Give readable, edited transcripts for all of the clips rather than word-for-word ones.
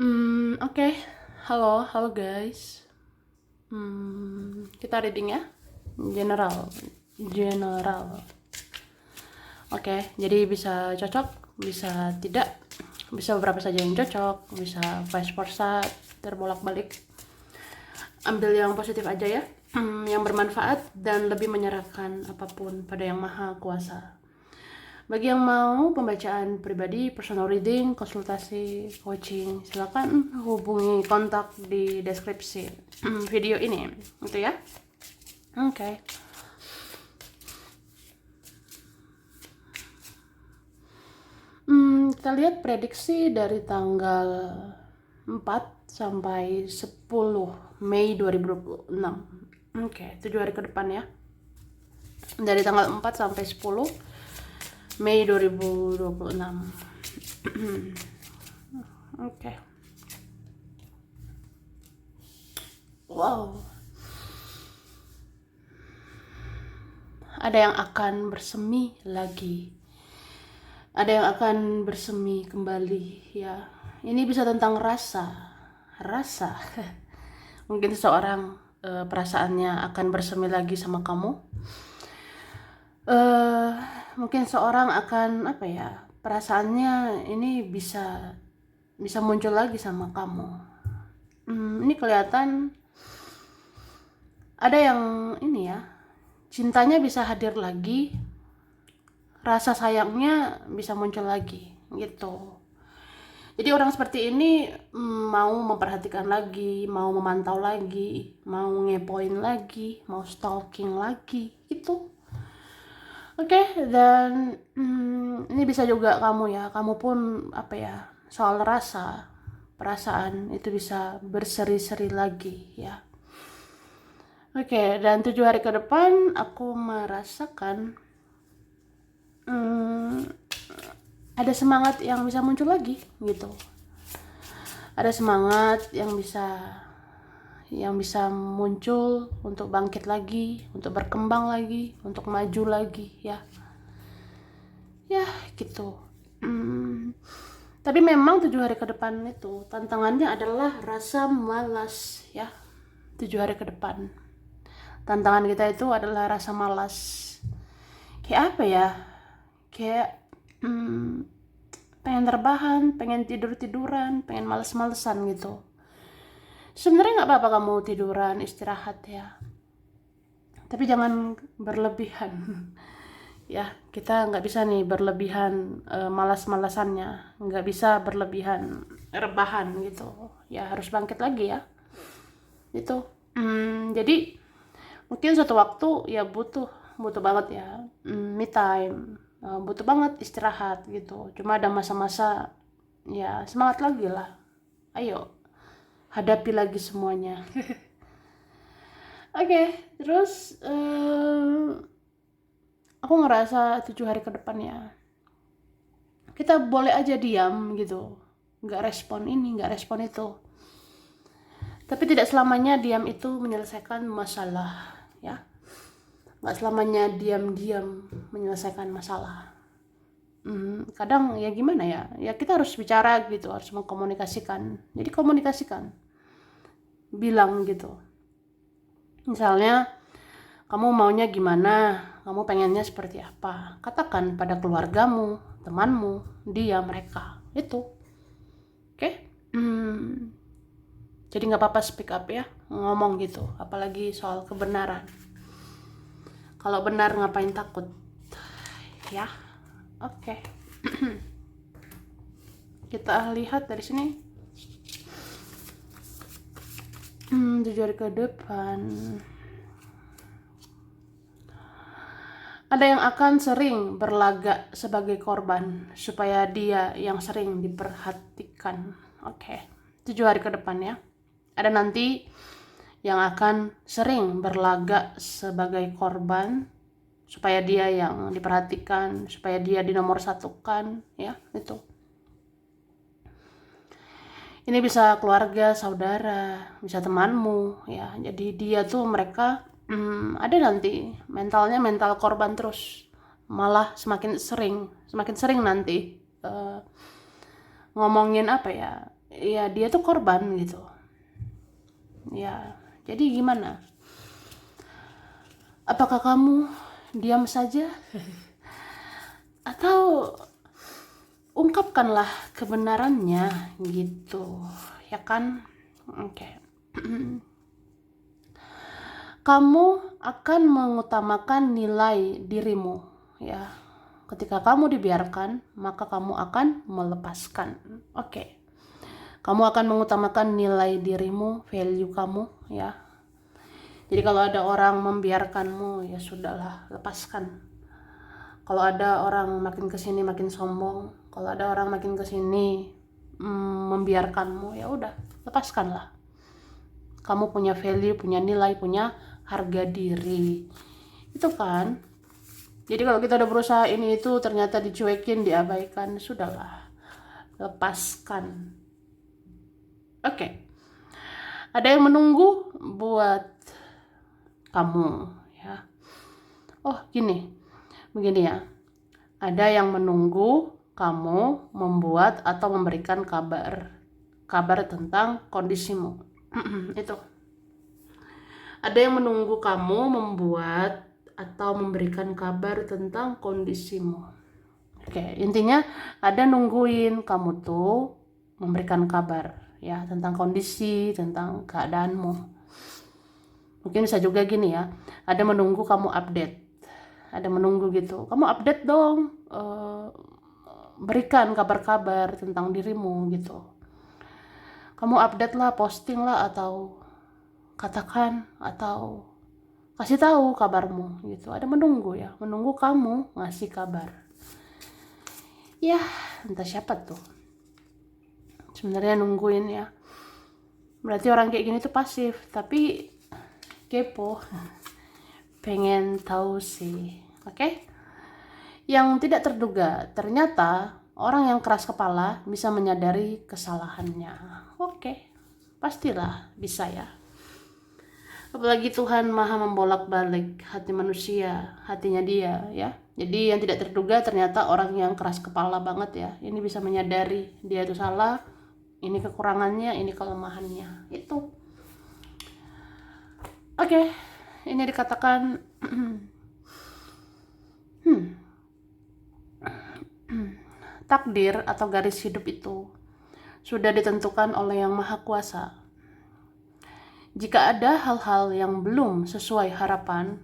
Oke. Halo, halo guys. Kita reading ya. General, general. Oke, jadi bisa cocok, bisa tidak, bisa beberapa saja yang cocok, bisa vice versa, terbolak-balik. Ambil yang positif aja ya, yang bermanfaat dan lebih menyerahkan apapun pada Yang Maha Kuasa. Bagi yang mau pembacaan pribadi, personal reading, konsultasi, coaching, silakan hubungi kontak di deskripsi video ini, gitu ya. Oke. Kita lihat prediksi dari tanggal 4 sampai 10 Mei 2026. Oke, 7 hari ke depan ya. Dari tanggal 4 sampai 10 Mei 2026. Oke. Wow. Ada yang akan bersemi lagi. Ada yang akan bersemi kembali ya. Ini bisa tentang rasa. Rasa. Mungkin seseorang perasaannya akan bersemi lagi sama kamu. Mungkin seorang akan apa ya? Perasaannya ini bisa muncul lagi sama kamu. Ini kelihatan ada yang ini ya, cintanya bisa hadir lagi, rasa sayangnya bisa muncul lagi gitu. Jadi orang seperti ini mau memperhatikan lagi, mau memantau lagi, mau ngepoin lagi, mau stalking lagi gitu. Oke, dan ini bisa juga kamu ya, kamu pun apa ya, soal rasa, perasaan itu bisa berseri-seri lagi ya. Oke, dan 7 hari ke depan aku merasakan ada semangat yang bisa muncul lagi gitu. Ada semangat yang bisa muncul untuk bangkit lagi, untuk berkembang lagi, untuk maju lagi ya. Ya, gitu. Tapi memang 7 hari ke depan itu tantangannya adalah rasa malas ya. 7 hari ke depan. Tantangan kita itu adalah rasa malas. Kayak apa ya? Kayak pengen terbahan, pengen tidur-tiduran, pengen males-malesan gitu. Sebenarnya nggak apa-apa kamu tiduran, istirahat ya. Tapi jangan berlebihan. Ya, kita nggak bisa nih berlebihan malas-malasannya. Nggak bisa berlebihan rebahan gitu. Ya harus bangkit lagi ya. Itu. Jadi mungkin suatu waktu ya butuh banget ya me time, butuh banget istirahat gitu. Cuma ada masa-masa ya semangat lagi lah, ayo hadapi lagi semuanya. Oke, terus aku ngerasa 7 hari ke depan ya kita boleh aja diam gitu, nggak respon ini, nggak respon itu. Tapi tidak selamanya diam itu menyelesaikan masalah ya. Nggak selamanya diam-diam menyelesaikan masalah. Kadang ya gimana ya kita harus bicara gitu, harus mengkomunikasikan. Jadi komunikasikan, bilang gitu. Misalnya kamu maunya gimana, kamu pengennya seperti apa, katakan pada keluargamu, temanmu, dia, mereka itu. Oke. Jadi nggak apa-apa speak up ya, ngomong gitu, apalagi soal kebenaran. Kalau benar ngapain takut ya. Oke. Kita lihat dari sini. 7 hari ke depan. Ada yang akan sering berlagak sebagai korban supaya dia yang sering diperhatikan. Oke. 7 hari ke depan ya. Ada nanti yang akan sering berlagak sebagai korban supaya dia yang diperhatikan, supaya dia dinomorsatukan ya, itu. Ini bisa keluarga, saudara, bisa temanmu ya. Jadi dia tuh mereka ada nanti mentalnya mental korban terus, malah semakin sering nanti ngomongin apa ya, ya dia tuh korban gitu. Ya, jadi gimana? Apakah kamu diam saja atau ungkapkanlah kebenarannya gitu, ya kan? Oke. Kamu akan mengutamakan nilai dirimu, ya. Ketika kamu dibiarkan, maka kamu akan melepaskan. Oke. Kamu akan mengutamakan nilai dirimu, value kamu, ya. Jadi kalau ada orang membiarkanmu, ya sudahlah, lepaskan. Kalau ada orang makin kesini makin sombong, kalau ada orang makin kesini membiarkanmu, ya udah, lepaskanlah. Kamu punya value, punya nilai, punya harga diri. Itu kan. Jadi kalau kita udah berusaha ini itu ternyata dicuekin, diabaikan, sudahlah. Lepaskan. Oke. Ada yang menunggu buat kamu, ya. Oh, begini ya. Ada yang menunggu kamu membuat atau memberikan kabar tentang kondisimu. Itu. Ada yang menunggu kamu membuat atau memberikan kabar tentang kondisimu. Oke, intinya ada nungguin kamu tuh memberikan kabar ya tentang kondisi, tentang keadaanmu. Mungkin bisa juga gini ya, ada menunggu kamu update. Ada menunggu gitu, kamu update dong, berikan kabar-kabar tentang dirimu gitu. Kamu update lah, posting lah, atau katakan, atau kasih tahu kabarmu gitu. Ada menunggu ya, menunggu kamu ngasih kabar. Ya, entah siapa tuh sebenarnya nungguin ya. Berarti orang kayak gini tuh pasif, tapi kepo, pengen tahu sih. Oke? Yang tidak terduga, ternyata orang yang keras kepala bisa menyadari kesalahannya. Oke, pastilah bisa ya. Apalagi Tuhan maha membolak-balik hati manusia, hatinya dia ya. Jadi yang tidak terduga ternyata orang yang keras kepala banget ya. Ini bisa menyadari dia itu salah, ini kekurangannya, ini kelemahannya. Itu. Oke, ini dikatakan takdir atau garis hidup itu sudah ditentukan oleh Yang Maha Kuasa. Jika ada hal-hal yang belum sesuai harapan,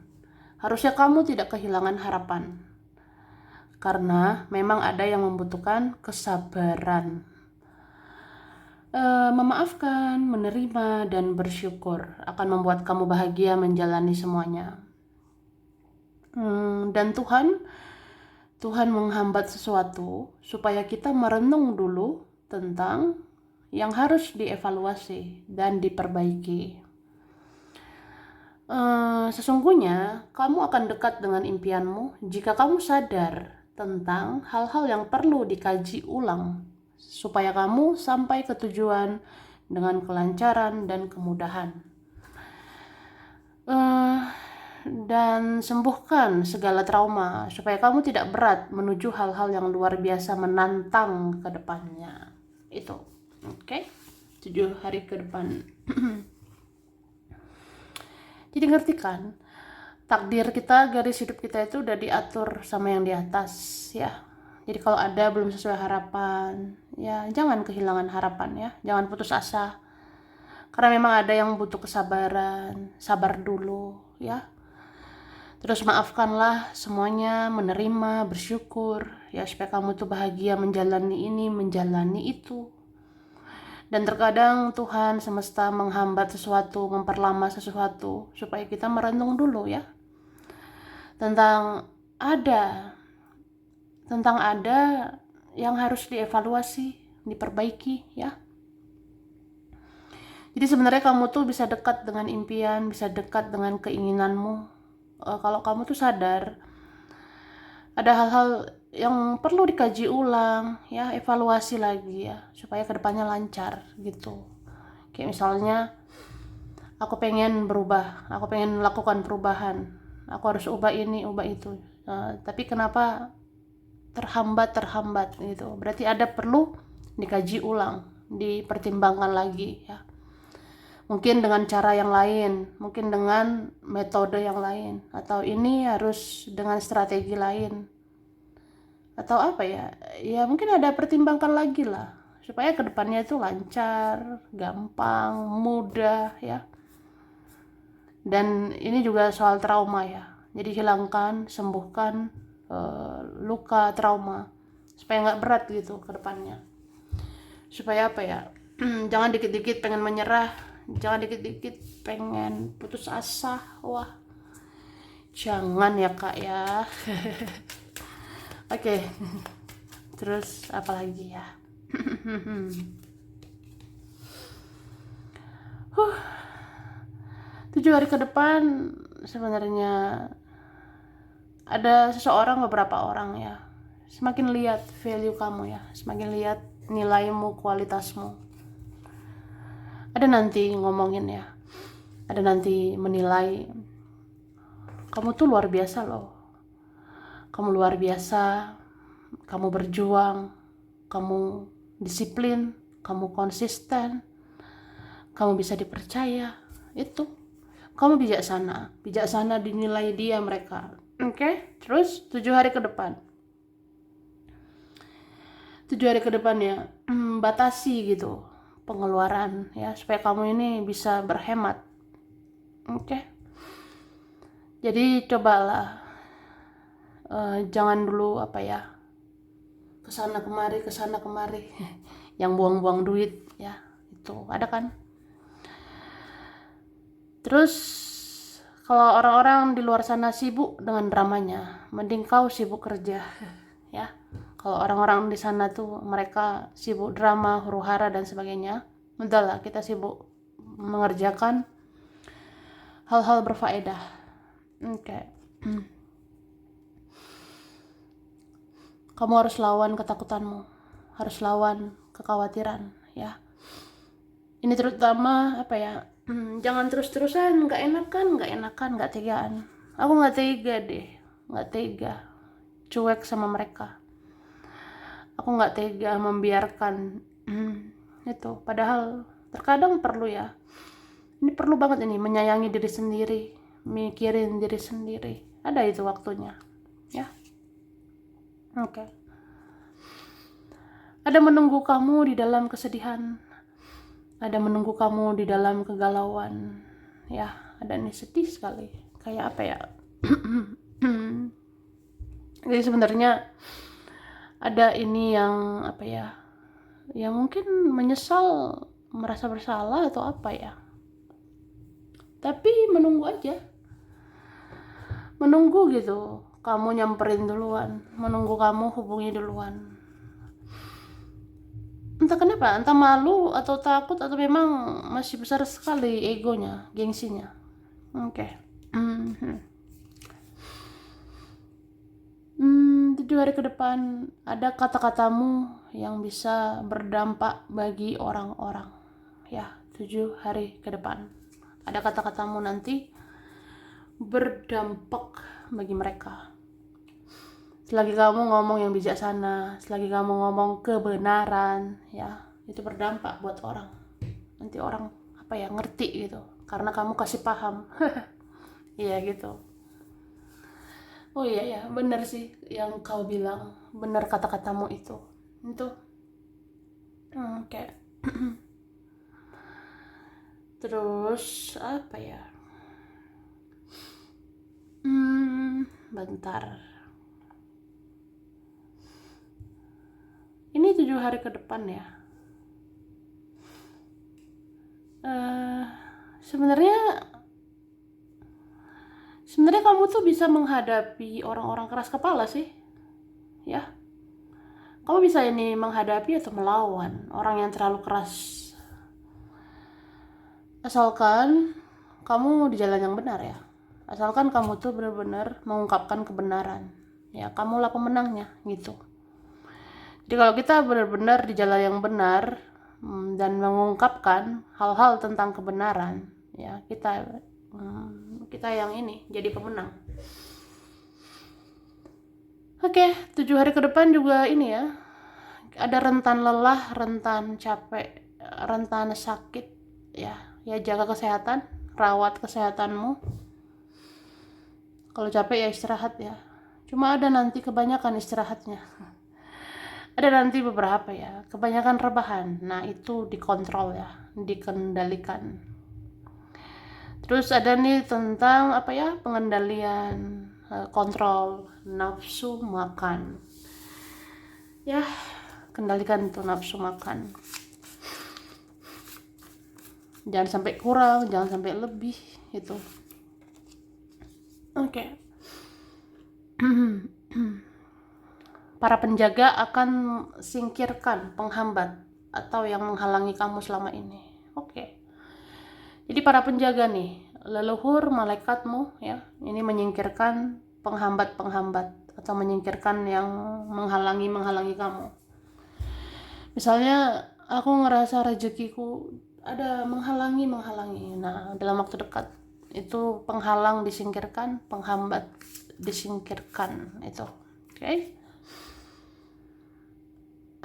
harusnya kamu tidak kehilangan harapan. Karena memang ada yang membutuhkan kesabaran. Memaafkan, menerima, dan bersyukur akan membuat kamu bahagia menjalani semuanya. Dan Tuhan menghambat sesuatu supaya kita merenung dulu tentang yang harus dievaluasi dan diperbaiki. Sesungguhnya kamu akan dekat dengan impianmu jika kamu sadar tentang hal-hal yang perlu dikaji ulang supaya kamu sampai ke tujuan dengan kelancaran dan kemudahan. Dan sembuhkan segala trauma supaya kamu tidak berat menuju hal-hal yang luar biasa menantang ke depannya. Itu. Oke? 7 hari ke depan. Jadi ngerti kan? Takdir kita, garis hidup kita itu udah diatur sama yang di atas ya. Jadi kalau ada belum sesuai harapan, ya jangan kehilangan harapan ya. Jangan putus asa. Karena memang ada yang butuh kesabaran, sabar dulu ya. Terus maafkanlah semuanya, menerima, bersyukur ya supaya kamu tuh bahagia menjalani ini, menjalani itu. Dan terkadang Tuhan semesta menghambat sesuatu, memperlama sesuatu supaya kita merenung dulu ya. Tentang ada yang harus dievaluasi, diperbaiki ya. Jadi sebenarnya kamu tuh bisa dekat dengan impian, bisa dekat dengan keinginanmu. Kalau kamu tuh sadar ada hal-hal yang perlu dikaji ulang ya, evaluasi lagi ya supaya kedepannya lancar gitu. Kayak misalnya aku pengen berubah, aku pengen melakukan perubahan, aku harus ubah ini, ubah itu, tapi kenapa terhambat gitu, berarti ada perlu dikaji ulang dipertimbangkan lagi ya. Mungkin dengan cara yang lain, mungkin dengan metode yang lain, atau ini harus dengan strategi lain, atau apa ya, ya mungkin ada pertimbangkan lagi lah, supaya kedepannya itu lancar, gampang, mudah ya. Dan ini juga soal trauma ya, jadi hilangkan, sembuhkan luka trauma, supaya nggak berat gitu kedepannya. Supaya apa ya, jangan dikit-dikit pengen menyerah, jangan dikit-dikit pengen putus asa. Wah, jangan ya kak ya. Oke. Terus apa lagi ya? 7 hari ke depan sebenarnya ada seseorang, beberapa orang ya, semakin lihat value kamu ya, semakin lihat nilaimu, kualitasmu. Ada nanti ngomongin ya, ada nanti menilai, kamu tuh luar biasa loh, kamu luar biasa, kamu berjuang, kamu disiplin, kamu konsisten, kamu bisa dipercaya. Itu kamu bijaksana dinilai dia, mereka. Oke. Terus 7 hari ke depan, 7 hari ke depan ya, batasi gitu pengeluaran ya, supaya kamu ini bisa berhemat. Oke. Jadi cobalah jangan dulu apa ya, kesana kemari yang buang-buang duit ya, itu ada kan. Terus kalau orang-orang di luar sana sibuk dengan dramanya, mending kau sibuk kerja ya. Kalau orang-orang di sana tuh mereka sibuk drama, huru-hara dan sebagainya, udahlah kita sibuk mengerjakan hal-hal berfaedah. Oke. Kamu harus lawan ketakutanmu, harus lawan kekhawatiran ya. Ini terutama apa ya, jangan terus-terusan nggak enakan, nggak tegaan. Aku nggak tega deh, nggak tega cuek sama mereka. Aku nggak tega membiarkan itu. Padahal terkadang perlu ya, ini perlu banget ini, menyayangi diri sendiri, mikirin diri sendiri. Ada itu waktunya ya. Oke. Ada menunggu kamu di dalam kesedihan, ada menunggu kamu di dalam kegalauan ya. Ada nih sedih sekali, kayak apa ya. Jadi sebenarnya ada ini yang apa ya, yang mungkin menyesal, merasa bersalah atau apa ya, tapi menunggu aja, menunggu gitu kamu nyamperin duluan, menunggu kamu hubungi duluan. Entah kenapa, entah malu atau takut atau memang masih besar sekali egonya, gengsinya. Oke. 7 hari ke depan ada kata-katamu yang bisa berdampak bagi orang-orang ya. 7 hari ke depan ada kata-katamu nanti berdampak bagi mereka. Selagi kamu ngomong yang bijaksana, selagi kamu ngomong kebenaran ya, itu berdampak buat orang. Nanti orang apa ya, ngerti gitu karena kamu kasih paham. Iya gitu. Oh iya ya, benar sih yang kau bilang, benar kata-katamu itu. Kayak terus apa ya? Bentar. Ini 7 hari ke depan ya. Sebenarnya kamu tuh bisa menghadapi orang-orang keras kepala sih, ya. Kamu bisa ini menghadapi atau melawan orang yang terlalu keras. Asalkan kamu di jalan yang benar ya. Asalkan kamu tuh benar-benar mengungkapkan kebenaran. Ya, kamulah pemenangnya gitu. Jadi kalau kita benar-benar di jalan yang benar dan mengungkapkan hal-hal tentang kebenaran, ya kita yang ini jadi pemenang. Oke, 7 hari ke depan juga ini ya, ada rentan lelah, rentan capek, rentan sakit, ya jaga kesehatan, rawat kesehatanmu. Kalau capek ya istirahat ya. Cuma ada nanti kebanyakan istirahatnya. Ada nanti beberapa ya, kebanyakan rebahan. Nah, itu dikontrol ya, dikendalikan. Terus ada nih tentang pengendalian, kontrol nafsu makan. Ya, kendalikan tuh nafsu makan. Jangan sampai kurang, jangan sampai lebih itu. Oke. Para penjaga akan singkirkan penghambat atau yang menghalangi kamu selama ini. Oke. Jadi para penjaga nih, leluhur malaikatmu ya, ini menyingkirkan penghambat-penghambat atau menyingkirkan yang menghalangi kamu. Misalnya aku ngerasa rezekiku ada menghalangi. Nah, dalam waktu dekat itu penghalang disingkirkan, penghambat disingkirkan itu. Oke.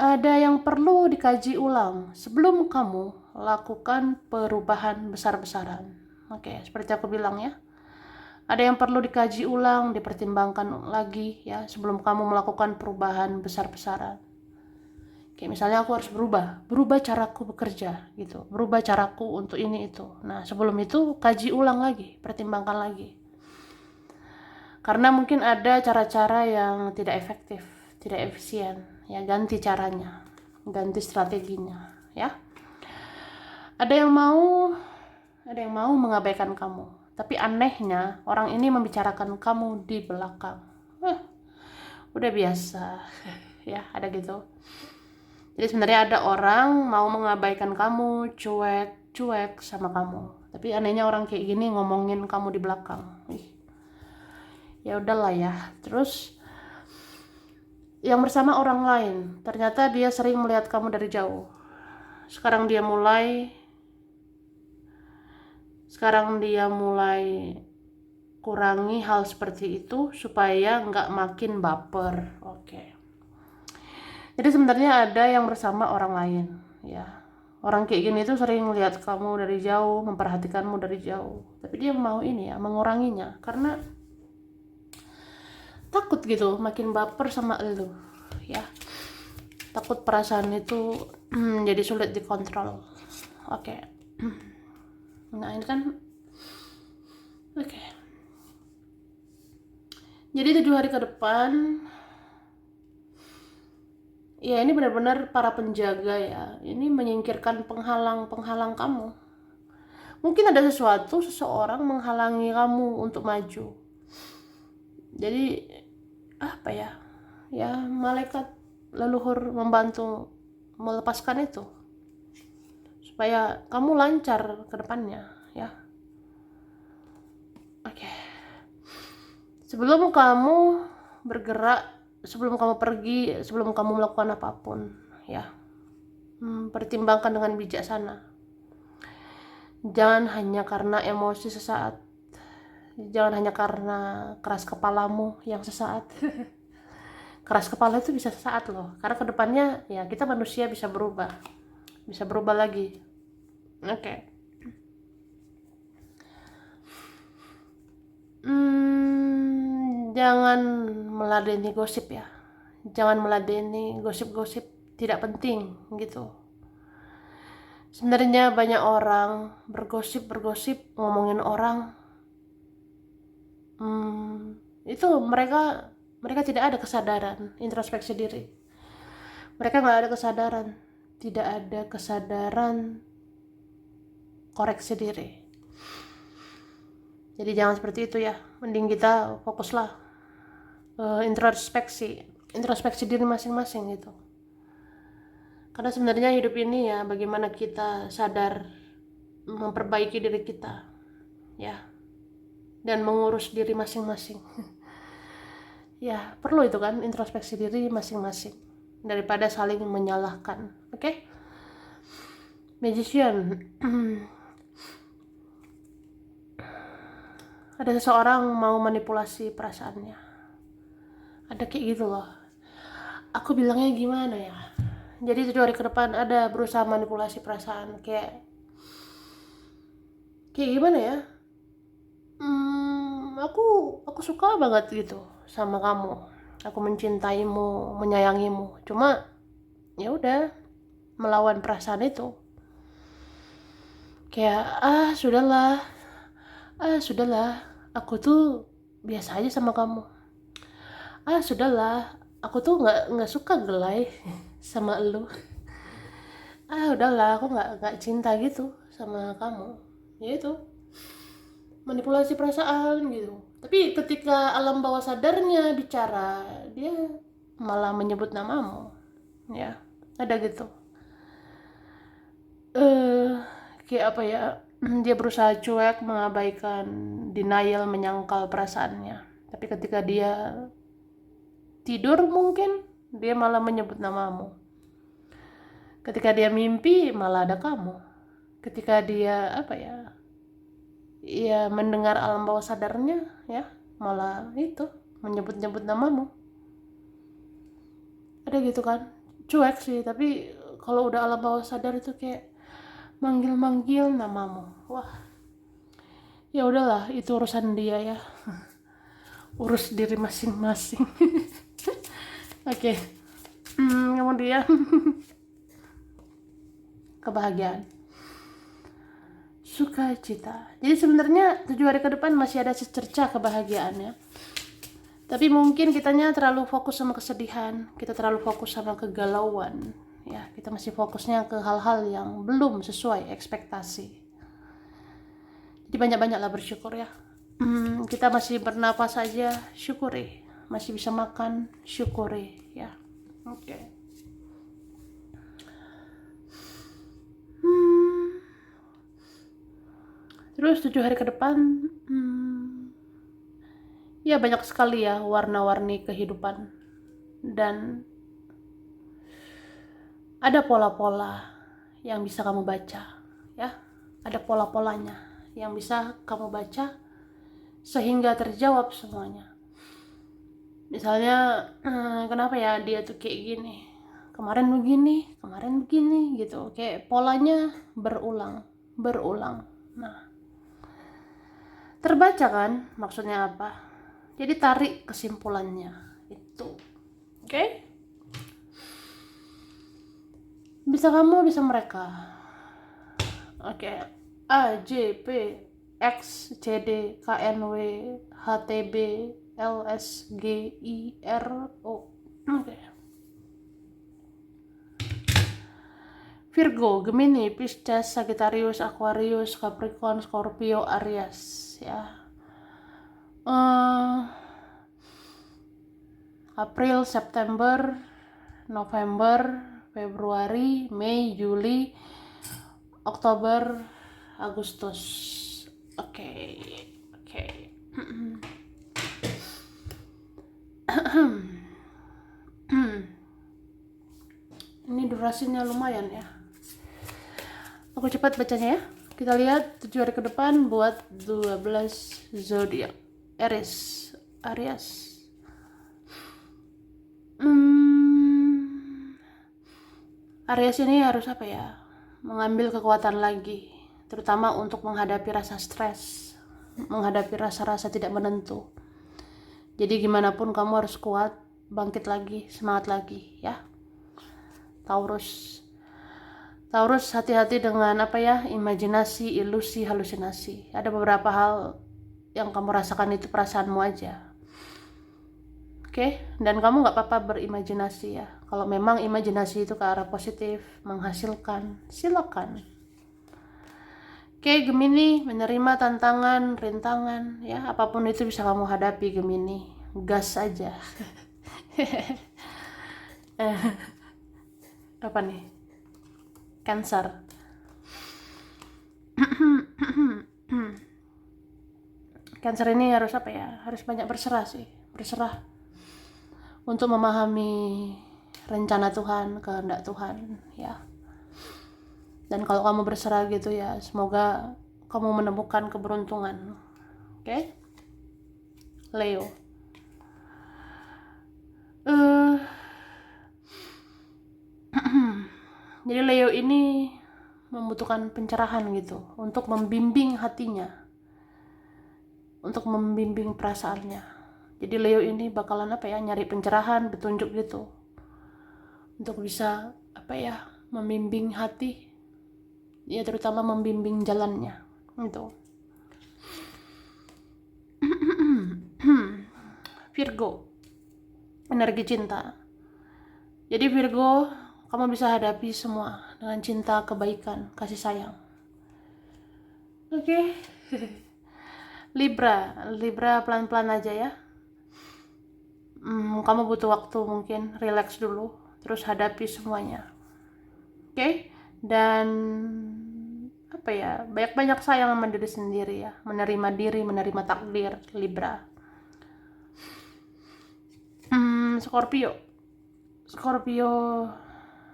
Ada yang perlu dikaji ulang sebelum kamu lakukan perubahan besar-besaran. Oke, seperti aku bilang ya. Ada yang perlu dikaji ulang, dipertimbangkan lagi ya sebelum kamu melakukan perubahan besar-besaran. Kayak misalnya aku harus berubah caraku bekerja gitu, berubah caraku untuk ini itu. Nah, sebelum itu kaji ulang lagi, pertimbangkan lagi. Karena mungkin ada cara-cara yang tidak efektif, tidak efisien, ya ganti caranya, ganti strateginya, ya. Ada yang mau mengabaikan kamu, tapi anehnya orang ini membicarakan kamu di belakang. Udah biasa, ya ada gitu. Jadi sebenarnya ada orang mau mengabaikan kamu, cuek sama kamu. Tapi anehnya orang kayak gini ngomongin kamu di belakang. Ya udahlah ya. Terus yang bersama orang lain, ternyata dia sering melihat kamu dari jauh. Sekarang dia mulai kurangi hal seperti itu supaya nggak makin baper. Oke. Jadi sebenarnya ada yang bersama orang lain, ya. Orang kayak gini tuh sering lihat kamu dari jauh, memperhatikanmu dari jauh. Tapi dia mau menguranginya karena takut gitu, makin baper sama elu, ya. Takut perasaan itu jadi sulit dikontrol. Oke. Nah, ini kan oke. Jadi 7 hari ke depan ya ini benar-benar para penjaga ya. Ini menyingkirkan penghalang kamu. Mungkin ada seseorang menghalangi kamu untuk maju. Jadi ya malaikat leluhur membantu melepaskan itu supaya kamu lancar ke depannya ya. Oke. Sebelum kamu bergerak, sebelum kamu pergi, sebelum kamu melakukan apapun ya, pertimbangkan dengan bijaksana. Jangan hanya karena emosi sesaat, jangan hanya karena keras kepalamu yang sesaat. Keras kepala itu bisa sesaat loh, karena kedepannya ya kita manusia bisa berubah lagi. Oke. Jangan meladeni gosip ya, jangan meladeni gosip-gosip tidak penting gitu. Sebenarnya banyak orang bergosip ngomongin orang, itu mereka tidak ada kesadaran introspeksi diri. Mereka nggak ada kesadaran, tidak ada kesadaran koreksi diri. Jadi jangan seperti itu ya. Mending kita fokuslah introspeksi diri masing-masing gitu. Karena sebenarnya hidup ini ya bagaimana kita sadar memperbaiki diri kita ya, dan mengurus diri masing-masing. Ya perlu itu kan, introspeksi diri masing-masing daripada saling menyalahkan. Oke? Magician. Ada seseorang mau manipulasi perasaannya. Ada kayak gitu loh. Aku bilangnya gimana ya? Jadi 7 hari ke depan ada berusaha manipulasi perasaan, kayak gimana ya? Aku suka banget gitu sama kamu. Aku mencintaimu, menyayangimu. Cuma ya udah, melawan perasaan itu. Kayak sudahlah, aku tuh biasa aja sama kamu. Sudahlah, aku tuh nggak suka gelai sama elu. Udahlah, aku nggak cinta gitu sama kamu. Ya itu, manipulasi perasaan gitu. Tapi ketika alam bawah sadarnya bicara, dia malah menyebut namamu. Ya, ada gitu. Kayak apa ya? Dia berusaha cuek, mengabaikan, denial, menyangkal perasaannya. Tapi ketika dia tidur mungkin dia malah menyebut namamu. Ketika dia mimpi malah ada kamu. Ketika dia mendengar alam bawah sadarnya, ya malah itu menyebut-nyebut namamu. Ada gitu kan, cuek sih, tapi kalau udah alam bawah sadar itu kayak manggil-manggil namamu. Wah, ya udahlah, itu urusan dia ya. Urus diri masing-masing. Oke. Kemudian kebahagiaan, sukacita. Jadi sebenarnya 7 hari ke depan masih ada secerca kebahagiaannya. Tapi mungkin kitanya terlalu fokus sama kesedihan, kita terlalu fokus sama kegalauan. Ya, kita masih fokusnya ke hal-hal yang belum sesuai ekspektasi. Jadi banyak-banyaklah bersyukur ya. Kita masih bernapas aja, syukuri. Masih bisa makan, syukuri ya. Oke. Terus 7 hari ke depan, ya banyak sekali ya warna-warni kehidupan. Dan ada pola-pola yang bisa kamu baca ya. Ada pola-polanya yang bisa kamu baca sehingga terjawab semuanya. Misalnya kenapa ya dia tuh kayak gini, kemarin begini gitu. Kayak polanya berulang. Nah, terbaca kan maksudnya apa? Jadi tarik kesimpulannya itu. Oke? Bisa kamu, bisa mereka. Oke. A, J, P, X, C, D, K, N, W, H, T, B, L, S, G, I, R, O. Oke. Virgo, Gemini, Pisces, Sagittarius, Aquarius, Capricorn, Scorpio, Aries ya. April, September, November, Februari, Mei, Juli, Oktober, Agustus. Oke. Ini durasinya lumayan ya. Aku cepat bacanya ya. Kita lihat 7 hari ke depan buat 12 zodiak. Aries. Aries ini harus mengambil kekuatan lagi, terutama untuk menghadapi rasa stres, menghadapi rasa-rasa tidak menentu. Jadi gimana pun kamu harus kuat, bangkit lagi, semangat lagi ya. Taurus, hati-hati dengan imajinasi, ilusi, halusinasi. Ada beberapa hal yang kamu rasakan itu perasaanmu aja. Oke, dan kamu nggak apa-apa berimajinasi ya. Kalau memang imajinasi itu ke arah positif, menghasilkan, silakan. Oke, Gemini, menerima tantangan, rintangan, ya apapun itu bisa kamu hadapi Gemini. Gas aja. Apa nih? Cancer. Cancer ini harus harus banyak berserah untuk memahami rencana Tuhan, kehendak Tuhan ya. Dan kalau kamu berserah gitu ya, semoga kamu menemukan keberuntungan. Oke? Leo. Jadi Leo ini membutuhkan pencerahan gitu untuk membimbing hatinya, untuk membimbing perasaannya. Jadi Leo ini bakalan nyari pencerahan, petunjuk gitu untuk bisa membimbing hati, ya terutama membimbing jalannya gitu. Virgo, energi cinta. Jadi Virgo, kamu bisa hadapi semua dengan cinta, kebaikan, kasih sayang. Oke. Libra pelan-pelan aja ya. Kamu butuh waktu mungkin, relax dulu, terus hadapi semuanya. Oke? Dan banyak-banyak sayang sama diri sendiri ya, menerima diri, menerima takdir, Libra. Scorpio,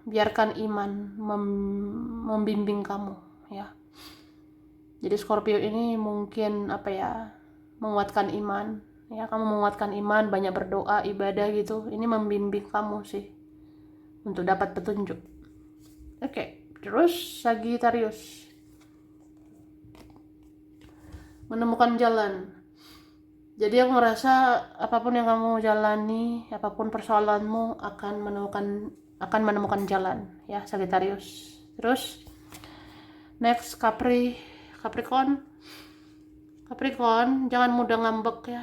biarkan iman membimbing kamu ya. Jadi Scorpio ini mungkin menguatkan iman ya, kamu menguatkan iman, banyak berdoa, ibadah gitu. Ini membimbing kamu sih untuk dapat petunjuk. Oke, terus Sagittarius, menemukan jalan. Jadi aku ngerasa apapun yang kamu jalani, apapun persoalanmu akan menemukan jalan ya, Sagittarius. Terus next Capricorn, jangan mudah ngambek ya.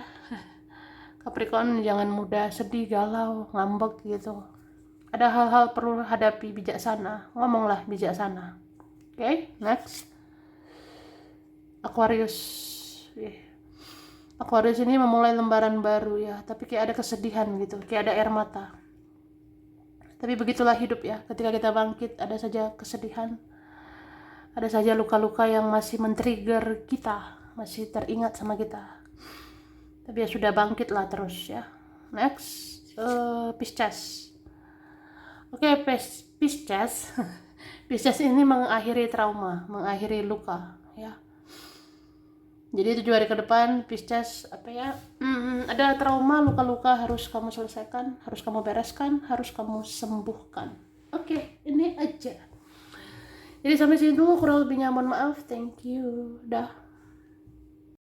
Capricorn jangan mudah sedih, galau, ngambek gitu. Ada hal-hal perlu hadapi bijaksana, ngomonglah bijaksana. Oke, next Aquarius ini memulai lembaran baru ya, tapi kayak ada kesedihan gitu, kayak ada air mata. Tapi begitulah hidup ya, ketika kita bangkit ada saja kesedihan, ada saja luka-luka yang masih men-trigger kita, masih teringat sama kita. Tapi ya sudah, bangkit lah terus ya. Next, Pisces. Oke, Pisces. Pisces ini mengakhiri trauma, mengakhiri luka ya. Jadi 7 hari ke depan Pisces ada trauma, luka-luka harus kamu selesaikan, harus kamu bereskan, harus kamu sembuhkan. Oke, ini aja. Jadi sampai sini dulu, kurang lebihnya mohon maaf. Thank you. Dah.